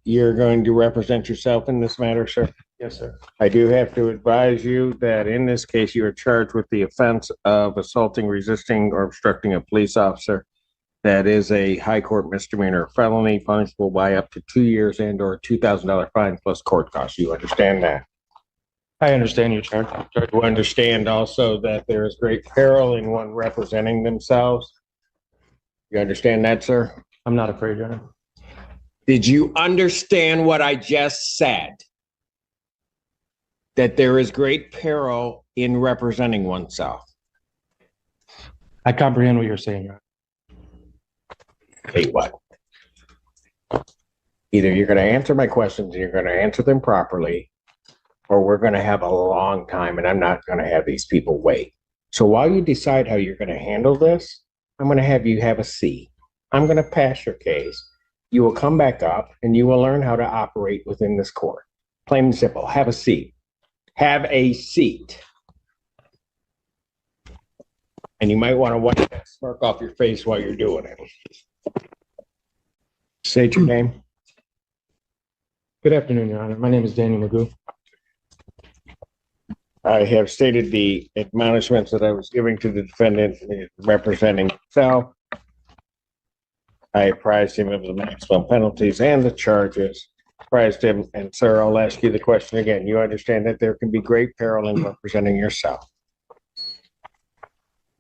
You're going to represent yourself in this matter, sir? Yes, sir. I do have to advise you that in this case, you are charged with the offense of assaulting, resisting, or obstructing a police officer. That is a high court misdemeanor felony, punishable by up to 2 years and or $2,000 fine plus court costs. You understand that? I understand your charge. You understand also that there is great peril in one representing themselves. You understand that, sir? I'm not afraid, Your Honor. Did you understand what I just said? That there is great peril in representing oneself. I comprehend what you're saying, Your Honor. Hey, what? Either you're going to answer my questions and you're going to answer them properly, or we're going to have a long time and I'm not going to have these people wait. So while you decide how you're going to handle this, I'm going to have you have a seat. I'm going to pass your case. You will come back up and you will learn how to operate within this court. Plain and simple. Have a seat. Have a seat. And you might want to wipe that smirk off your face while you're doing it. State your name. Good afternoon, Your Honor. My name is Daniel Magoo. I have stated the admonishments that I was giving to the defendant representing himself. I apprised him of the maximum penalties and the charges. Apprised him, and sir, I'll ask you the question again. You understand that there can be great peril in representing yourself?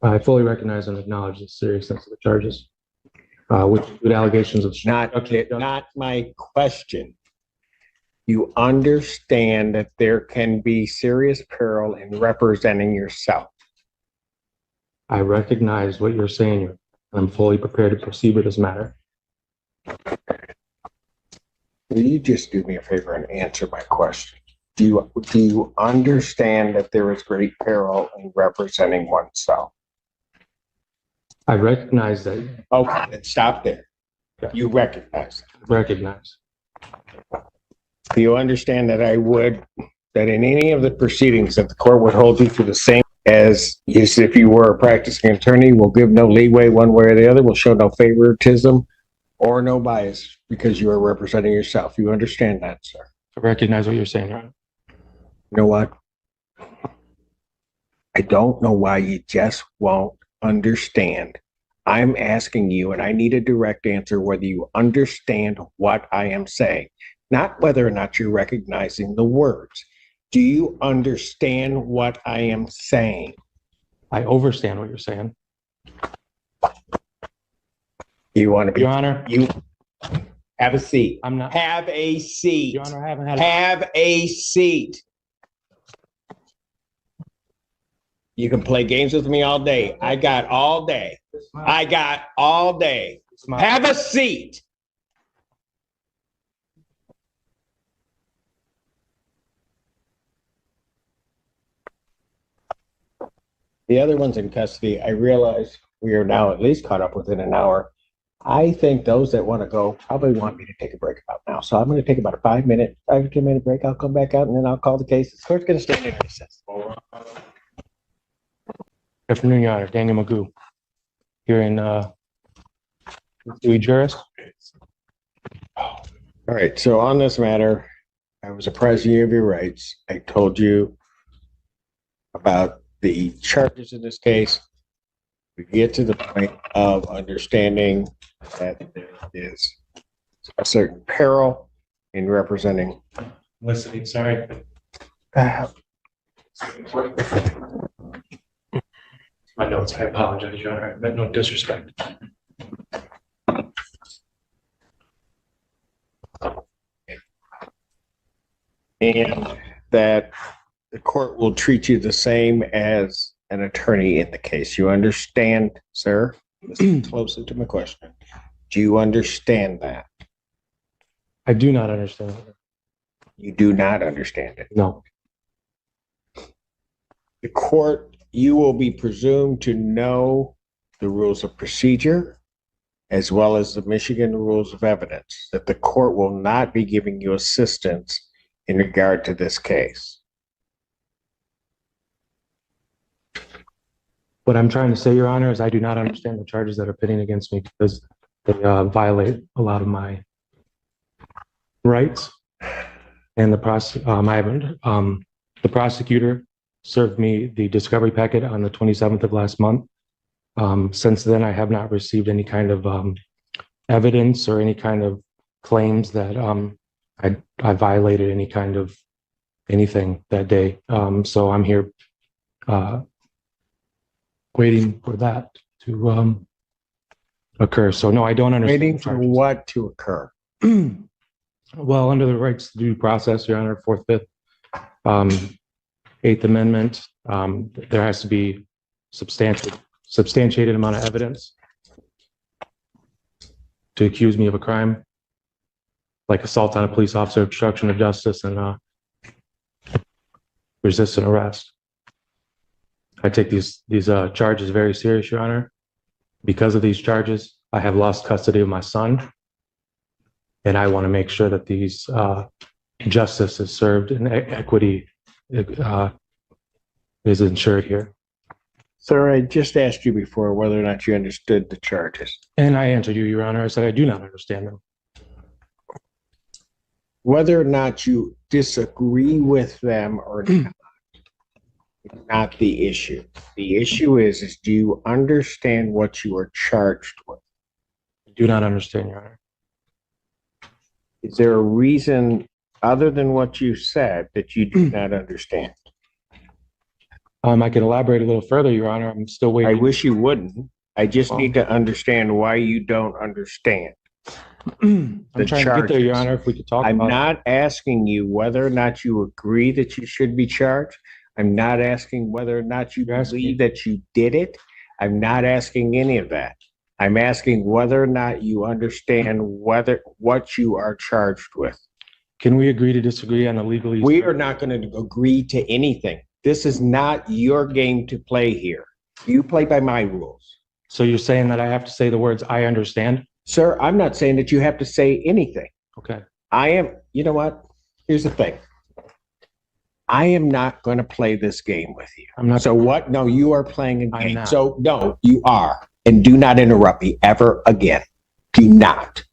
I fully recognize and acknowledge the seriousness of the charges, which include allegations of Not my question. You understand that there can be serious peril in representing yourself? I recognize what you're saying, and I'm fully prepared to proceed with this matter. Will you just do me a favor and answer my question? Do you understand that there is great peril in representing oneself? I recognize that. Okay, then stop there. Yeah. You recognize that. Recognize. Do you understand that that in any of the proceedings that the court would hold you to the same as if you were a practicing attorney, will give no leeway one way or the other, will show no favoritism or no bias because you are representing yourself. You understand that, sir? I recognize what you're saying, Your Honor. You know what? I don't know why you just won't understand. I'm asking you, and I need a direct answer, whether you understand what I am saying, not whether or not you're recognizing the words. Do you understand what I am saying? I overstand what you're saying. You want to be? Your Honor. You have a seat. I'm not. Have a seat. Your Honor, I haven't had. Have a seat. You can play games with me all day. I got all day. I got all day. Have a seat. The other one's in custody. I realize we are now at least caught up within an hour. I think those that want to go probably want me to take a break about now. So I'm going to take about a 5 to 10 minute break. I'll come back out and then I'll call the case. The court's going to stand in recess. Good afternoon, Your Honor. Daniel Magoo. Here in Dewey Juris. All right. So on this matter, I was apprised of your rights. I told you about the charges in this case. We get to the point of understanding that there is a certain peril in representing. Listening, sorry. My notes, I apologize, Your Honor. I meant no disrespect. And that the court will treat you the same as an attorney in the case. You understand, sir? Listen closely to my question. Do you understand that? I do not understand. You do not understand it. No. The court, you will be presumed to know the rules of procedure as well as the Michigan rules of evidence, that the court will not be giving you assistance in regard to this case. What I'm trying to say, Your Honor, is I do not understand the charges that are pitting against me because they violate a lot of my rights, and the prosecutor served me the discovery packet on the 27th of last month. Since then, I have not received any kind of evidence or any kind of claims that I violated any kind of anything that day. So I'm here waiting for that to occur. So no, I don't understand. Waiting for what to occur? Well, under the rights to due process, Your Honor, 4th, 5th, 8th Amendment, there has to be substantiated amount of evidence to accuse me of a crime, like assault on a police officer, obstruction of justice, and resisting arrest. I take these charges very serious, Your Honor. Because of these charges, I have lost custody of my son, and I want to make sure that these justice is served and equity is ensured here. Sir, I just asked you before whether or not you understood the charges. And I answered you, Your Honor. I said I do not understand them. Whether or not you disagree with them or not, is not the issue. The issue is do you understand what you are charged with? I do not understand, Your Honor. Is there a reason other than what you said that you do not understand? I can elaborate a little further, Your Honor. I'm still waiting. I wish you wouldn't. I just need to understand why you don't understand. I'm trying to get there, Your Honor, if we could talk about it. I'm not asking you whether or not you agree that you should be charged. I'm not asking whether or not you believe that you did it. I'm not asking any of that. I'm asking whether or not you understand what you are charged with. Can we agree to disagree on the legally? We are not going to agree to anything. This is not your game to play here. You play by my rules. So you're saying that I have to say the words, I understand? Sir, I'm not saying that you have to say anything. Okay. You know what? Here's the thing. I am not going to play this game with you. I'm not. So what? No, you are playing a game. I'm not. So no, you are. And do not interrupt me ever again. Do not.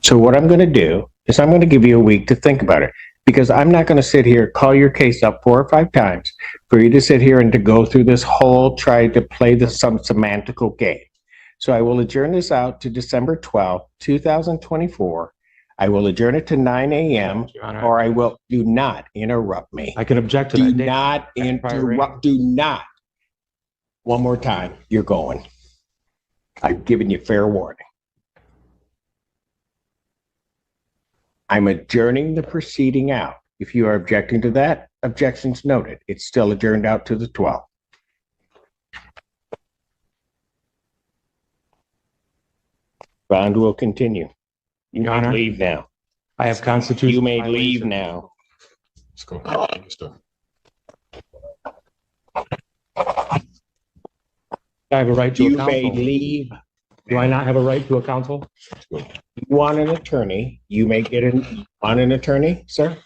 So what I'm going to do is I'm going to give you a week to think about it, because I'm not going to sit here, call your case up 4 or 5 times for you to sit here and to go through this whole, try to play some semantical game. So I will adjourn this out to December 12th, 2024. I will adjourn it to 9 a.m. or I will. Do not interrupt me. I can object to that. Do not interrupt. Do not. One more time. You're going. I've given you fair warning. I'm adjourning the proceeding out. If you are objecting to that, objections noted. It's still adjourned out to the 12th. Bond will continue. You may leave now. I have constitutional. You may leave now. Let's go. Let's go. I have a right to a You counsel. may leave. Do I not have a right to a counsel? You want an attorney? You may get on an attorney, sir?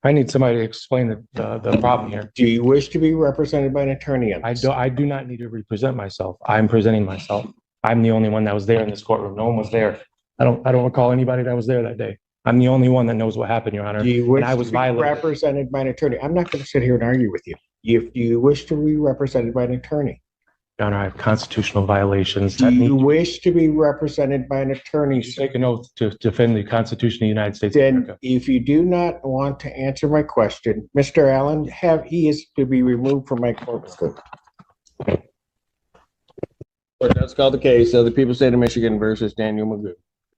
I need somebody to explain the problem here. Do you wish to be represented by an attorney on this? I do not need to represent myself. I'm presenting myself. I'm the only one that was there in this courtroom. No one was there. I don't recall anybody that was there that day. I'm the only one that knows what happened, Your Honor. Do you wish and I was to be violated. represented by an attorney? I'm not going to sit here and argue with you. If you wish to be represented by an attorney. Your Honor, I have constitutional violations. Do you wish to be represented by an attorney? You take an oath to defend the Constitution of the United States of Then, America. if you do not want to answer my question, Mr. Allen, he is to be removed from my court. Let's call the case of the People State of Michigan versus Daniel Magoo.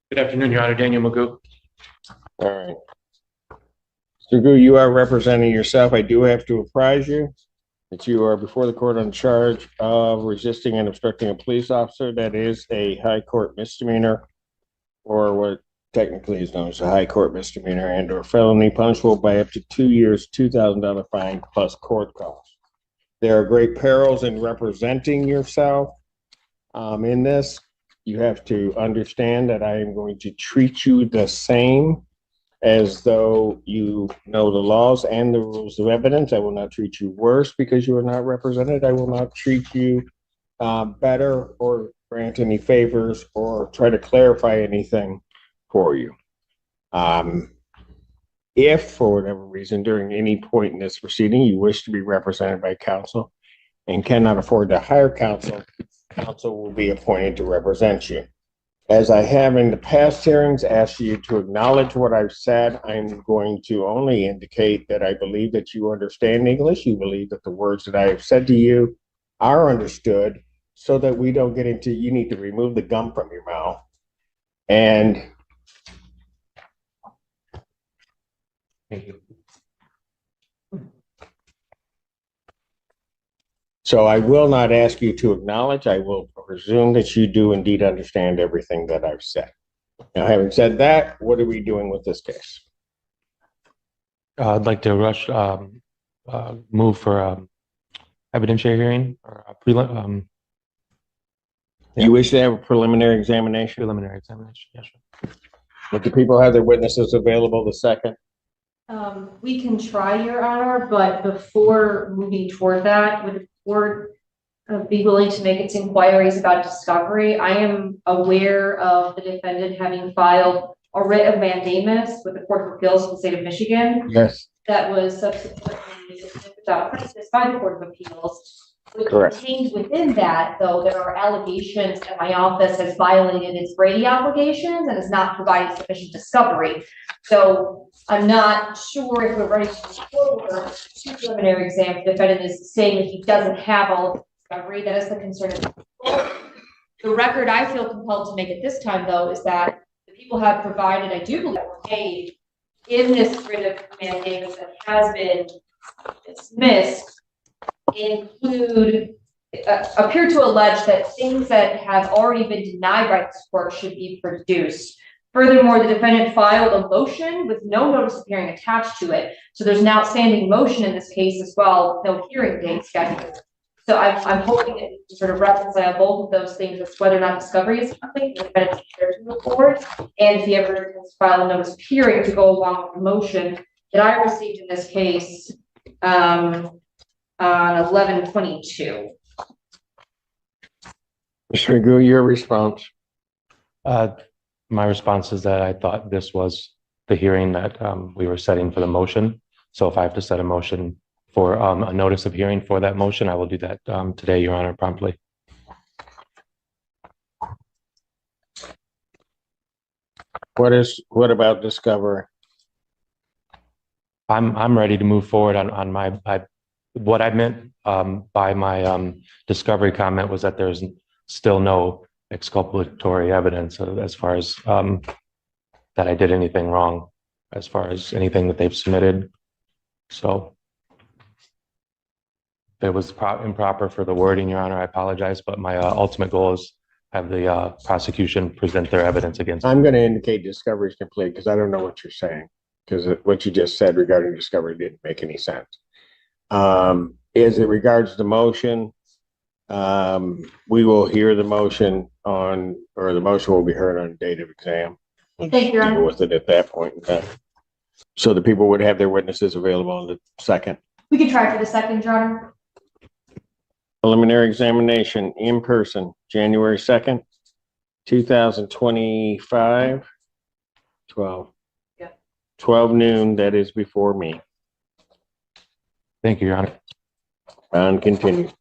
Good afternoon, Your Honor. Daniel Magoo. All right. Mr. Magoo, you are representing yourself. I do have to apprise you that you are before the court on charge of resisting and obstructing a police officer. That is a high court misdemeanor, or what technically is known as a high court misdemeanor, and or felony punishable by up to 2 years, $2,000 fine plus court costs. There are great perils in representing yourself. In this, you have to understand that I am going to treat you the same as though you know the laws and the rules of evidence. I will not treat you worse because you are not represented. I will not treat you better or grant any favors or try to clarify anything for you. If for whatever reason during any point in this proceeding you wish to be represented by counsel and cannot afford to hire counsel, counsel will be appointed to represent you. As I have in the past hearings asked you to acknowledge what I've said, I'm going to only indicate that I believe that you understand English. You believe that the words that I have said to you are understood, so that we don't get into, you need to remove the gum from your mouth. And Thank you. so I will not ask you to acknowledge. I will presume that you do indeed understand everything that I've said. Now, having said that, what are we doing with this case? I'd like to move for evidentiary hearing or You wish to have a preliminary examination? preliminary examination. Yes, sir. But do people have their witnesses available the second? We can try, Your Honor, but before moving toward that, would the court be willing to make its inquiries about discovery? I am aware of the defendant having filed a writ of mandamus with the Court of Appeals of the state of Michigan. Yes. That was subsequently dismissed without prejudice by the Court of Appeals. Correct. Contained within that, though, there are allegations that my office has violated its Brady obligations and has not provided sufficient discovery. So I'm not sure if we're ready to move forward to preliminary exam. The defendant is saying that he doesn't have all of the discovery. That is the concern of the people. The record I feel compelled to make at this time, though, is that the people have provided, I do believe, were paid in this writ of mandamus that has been dismissed, include appear to allege that things that have already been denied by this court should be produced. Furthermore, the defendant filed a motion with no notice of hearing attached to it. So there's an outstanding motion in this case as well, no hearing date scheduled. So I'm hoping that you sort of reconcile both of those things as whether or not discovery is something the defendant's prepared to move forward, and if he ever has filed a notice of hearing to go along with the motion that I received in this case on 11/22. Mr. Magoo, your response? My response is that I thought this was the hearing that we were setting for the motion. So if I have to set a motion for a notice of hearing for that motion, I will do that today, Your Honor, promptly. What about discovery? I'm ready to move forward on my what I meant by my discovery comment was that there's still no exculpatory evidence as far as that I did anything wrong, as far as anything that they've submitted. So if it was improper for the wording, Your Honor, I apologize, but my ultimate goal is have the prosecution present their evidence against me. I'm going to indicate discovery is complete because I don't know what you're saying, because what you just said regarding discovery didn't make any sense. As it regards the motion, we will hear the motion the motion will be heard on date of exam. Thank you, Your Honor. Deal with it at that point in time. So the people would have their witnesses available on the second. We can try for the second, Your Honor. Preliminary examination in person, January 2nd, 2025, 12 noon, that is before me. Thank you, Your Honor. And continue.